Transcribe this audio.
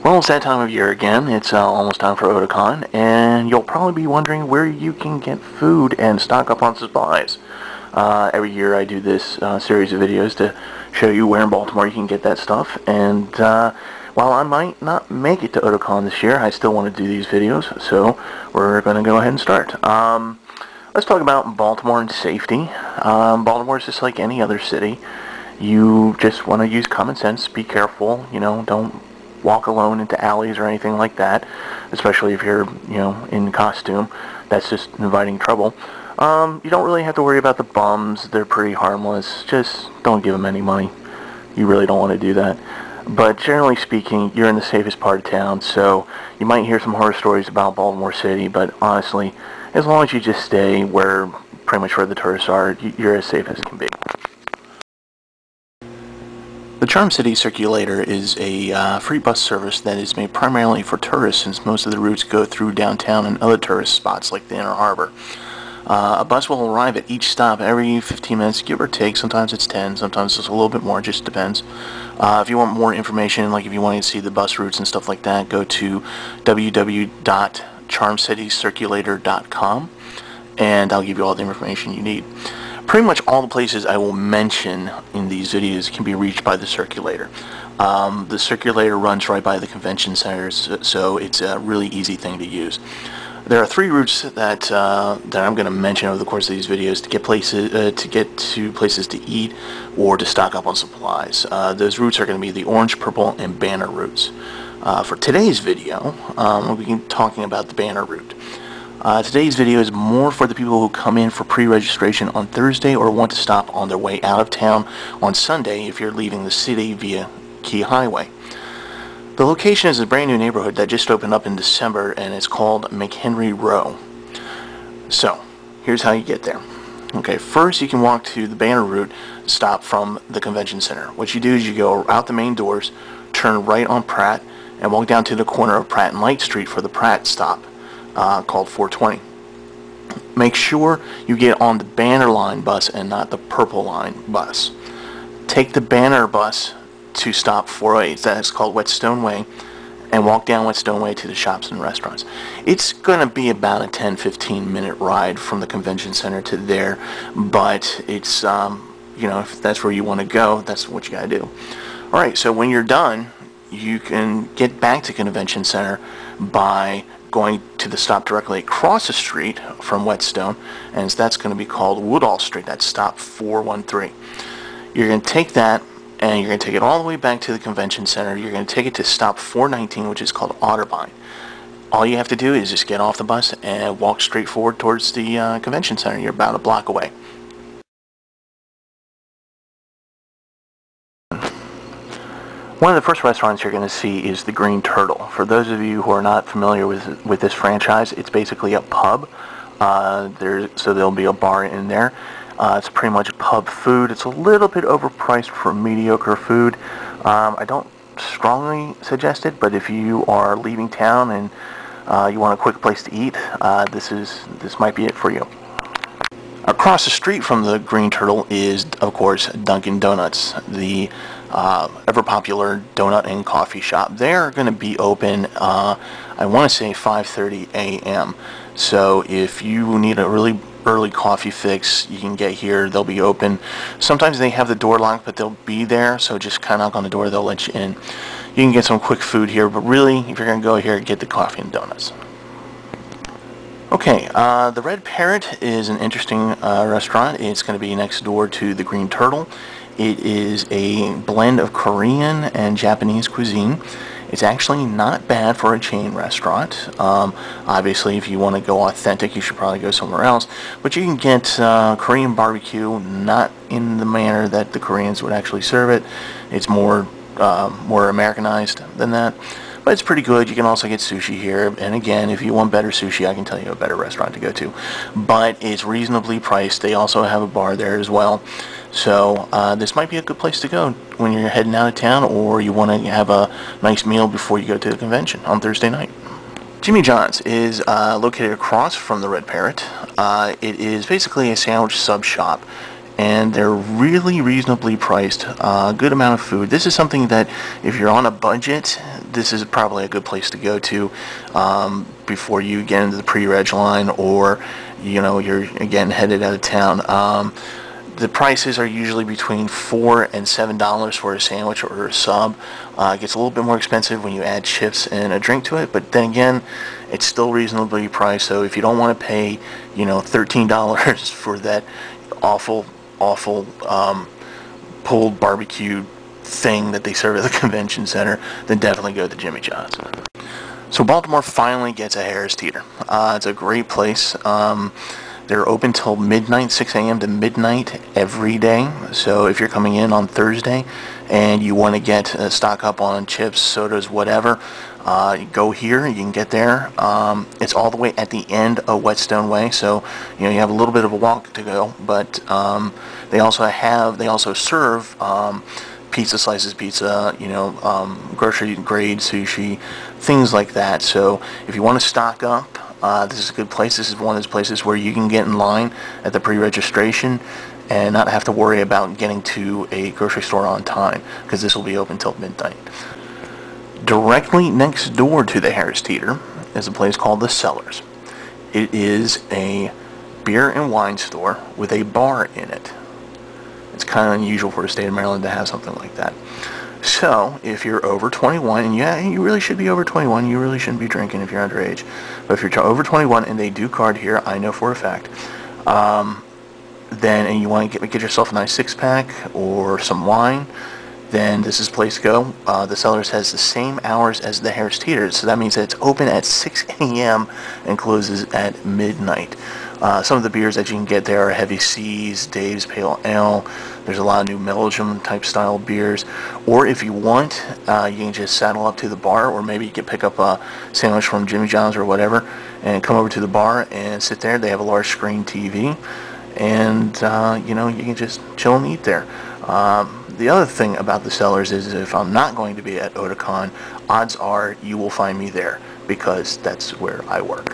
Well, it's that time of year again. It's almost time for Otakon, and you'll probably be wondering where you can get food and stock up on supplies. Every year I do this series of videos to show you where in Baltimore you can get that stuff, and while I might not make it to Otakon this year, I still want to do these videos, so we're going to go ahead and start. Let's talk about Baltimore and safety. Baltimore is just like any other city. You just want to use common sense, be careful, don't walk alone into alleys or anything like that, especially if you're, in costume. That's just inviting trouble. You don't really have to worry about the bums. They're pretty harmless. Just don't give them any money. You really don't want to do that. But generally speaking, you're in the safest part of town, so you might hear some horror stories about Baltimore City, but honestly, as long as you just stay pretty much where the tourists are, you're as safe as can be. The Charm City Circulator is a free bus service that is made primarily for tourists, since most of the routes go through downtown and other tourist spots like the Inner Harbor. A bus will arrive at each stop every 15 minutes, give or take. Sometimes it's 10, sometimes it's a little bit more, it just depends. If you want more information, like if you want to see the bus routes and stuff like that, go to www.charmcitycirculator.com, and I'll give you all the information you need. Pretty much all the places I will mention in these videos can be reached by the Circulator. The Circulator runs right by the convention centers, so it's a really easy thing to use. There are three routes that I'm going to mention over the course of these videos to get to places to eat or to stock up on supplies. Those routes are going to be the Orange, Purple, and Banner routes. For today's video, we'll be talking about the Banner route. Today's video is more for the people who come in for pre-registration on Thursday or want to stop on their way out of town on Sunday if you're leaving the city via Key Highway. The location is a brand new neighborhood that just opened up in December, and it's called McHenry Row. So, here's how you get there. Okay, first you can walk to the Banner route, stop from the convention center. What you do is you go out the main doors, turn right on Pratt, and walk down to the corner of Pratt and Light Street for the Pratt stop. Called 420. Make sure you get on the Banner line bus and not the Purple line bus. Take the Banner bus to stop 408. That's called Whetstone Way, and walk down Whetstone Way to the shops and restaurants. It's going to be about a 10-15 minute ride from the convention center to there, but it's if that's where you want to go, that's what you got to do. Alright, so when you're done, you can get back to convention center by going to the stop directly across the street from Whetstone, and that's going to be called Woodall Street. That's stop 413. You're going to take that, and you're going to take it all the way back to the convention center. You're going to take it to stop 419, which is called Otterbein. All you have to do is just get off the bus and walk straight forward towards the convention center. You're about a block away. One of the first restaurants you're going to see is the Green Turtle. For those of you who are not familiar with this franchise, it's basically a pub. So there'll be a bar in there. It's pretty much pub food. It's a little bit overpriced for mediocre food. I don't strongly suggest it, but if you are leaving town and you want a quick place to eat, this might be it for you. Across the street from the Green Turtle is, of course, Dunkin' Donuts, the ever-popular donut and coffee shop. They're going to be open, I want to say 5:30 a.m. So if you need a really early coffee fix, you can get here. They'll be open. Sometimes they have the door locked, but they'll be there, so just kind of knock on the door, they'll let you in. You can get some quick food here, but really, if you're going to go here, get the coffee and donuts. Okay, the Red Parrot is an interesting restaurant. It's going to be next door to the Green Turtle. It is a blend of Korean and Japanese cuisine. It's actually not bad for a chain restaurant. Obviously, if you want to go authentic, you should probably go somewhere else. But you can get Korean barbecue, not in the manner that the Koreans would actually serve it. It's more Americanized than that. But it's pretty good. You can also get sushi here. And again, if you want better sushi, I can tell you a better restaurant to go to. But it's reasonably priced. They also have a bar there as well. So this might be a good place to go when you're heading out of town, or you want to have a nice meal before you go to the convention on Thursday night. Jimmy John's is located across from the Red Parrot. It is basically a sandwich sub shop. and they're really reasonably priced. Good amount of food. This is something that if you're on a budget, this is probably a good place to go to before you get into the pre-reg line, or you're again headed out of town. The prices are usually between $4 and $7 for a sandwich or a sub. It gets a little bit more expensive when you add chips and a drink to it, but then again, it's still reasonably priced. So if you don't want to pay, $13 for that awful pulled barbecue thing that they serve at the convention center, then definitely go to Jimmy John's. So Baltimore finally gets a Harris Teeter. It's a great place. They're open till midnight, 6 a.m. to midnight every day. So if you're coming in on Thursday and you want to get stock up on chips, sodas, whatever, go here. You can get there. It's all the way at the end of Whetstone Way, so you have a little bit of a walk to go. But they also serve pizza slices, pizza, grocery grade sushi, things like that. So if you want to stock up, this is a good place. This is one of those places where you can get in line at the pre-registration and not have to worry about getting to a grocery store on time, because this will be open till midnight. Directly next door to the Harris Teeter is a place called The Cellars. It is a beer and wine store with a bar in it. It's kind of unusual for the state of Maryland to have something like that. So, if you're over 21, and yeah, you really should be over 21, you really shouldn't be drinking if you're underage, but if you're over 21 and they do card here, I know for a fact, and you want to get yourself a nice six-pack or some wine, then this is the place to go. The Cellars has the same hours as the Harris Teeter, so that means that it's open at 6 a.m. and closes at midnight. Some of the beers that you can get there are Heavy Seas, Dave's Pale Ale. There's a lot of new Belgium type style beers. Or if you want, you can just saddle up to the bar, or maybe you can pick up a sandwich from Jimmy John's or whatever and come over to the bar and sit there. They have a large screen TV, and you can just chill and eat there. The other thing about the Cellars is, if I'm not going to be at Otakon, odds are you will find me there, because that's where I work.